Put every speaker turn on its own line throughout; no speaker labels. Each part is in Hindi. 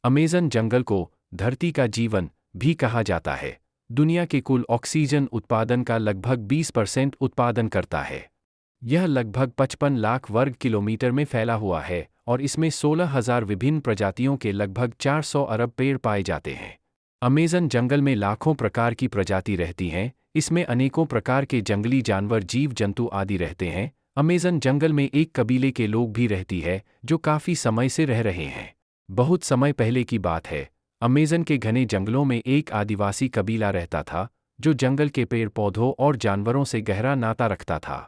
अमेज़न जंगल को धरती का जीवन भी कहा जाता है। दुनिया के कुल ऑक्सीजन उत्पादन का लगभग 20% उत्पादन करता है। यह लगभग 55 लाख वर्ग किलोमीटर में फैला हुआ है और इसमें 16,000 विभिन्न प्रजातियों के लगभग 400 अरब पेड़ पाए जाते हैं। अमेज़न जंगल में लाखों प्रकार की प्रजाति रहती हैं, इसमें अनेकों प्रकार के जंगली जानवर, जीव जंतु आदि रहते हैं। अमेज़न जंगल में एक कबीले के लोग भी रहती है जो काफ़ी समय से रह रहे हैं। बहुत समय पहले की बात है, अमेज़न के घने जंगलों में एक आदिवासी कबीला रहता था जो जंगल के पेड़ पौधों और जानवरों से गहरा नाता रखता था।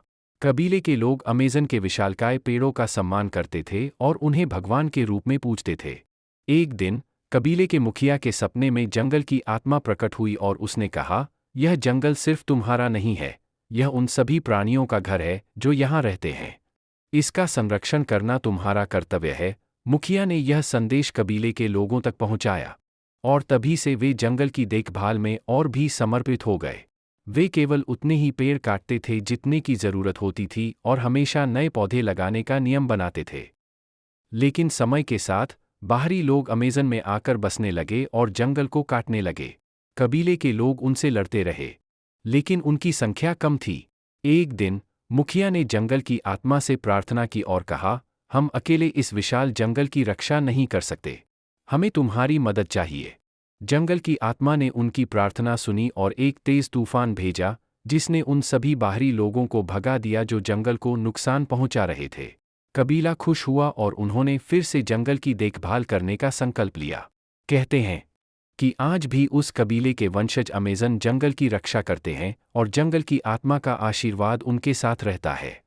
कबीले के लोग अमेज़न के विशालकाय पेड़ों का सम्मान करते थे और उन्हें भगवान के रूप में पूजते थे। एक दिन कबीले के मुखिया के सपने में जंगल की आत्मा प्रकट हुई और उसने कहा, यह जंगल सिर्फ तुम्हारा नहीं है, यह उन सभी प्राणियों का घर है जो यहाँ रहते हैं। इसका संरक्षण करना तुम्हारा कर्तव्य है। मुखिया ने यह संदेश कबीले के लोगों तक पहुंचाया और तभी से वे जंगल की देखभाल में और भी समर्पित हो गए। वे केवल उतने ही पेड़ काटते थे जितने की जरूरत होती थी और हमेशा नए पौधे लगाने का नियम बनाते थे। लेकिन समय के साथ बाहरी लोग अमेज़न में आकर बसने लगे और जंगल को काटने लगे। कबीले के लोग उनसे लड़ते रहे, लेकिन उनकी संख्या कम थी। एक दिन मुखिया ने जंगल की आत्मा से प्रार्थना की और कहा, हम अकेले इस विशाल जंगल की रक्षा नहीं कर सकते, हमें तुम्हारी मदद चाहिए। जंगल की आत्मा ने उनकी प्रार्थना सुनी और एक तेज तूफान भेजा जिसने उन सभी बाहरी लोगों को भगा दिया जो जंगल को नुकसान पहुंचा रहे थे। कबीला खुश हुआ और उन्होंने फिर से जंगल की देखभाल करने का संकल्प लिया। कहते हैं कि आज भी उस कबीले के वंशज अमेज़न जंगल की रक्षा करते हैं और जंगल की आत्मा का आशीर्वाद उनके साथ रहता है।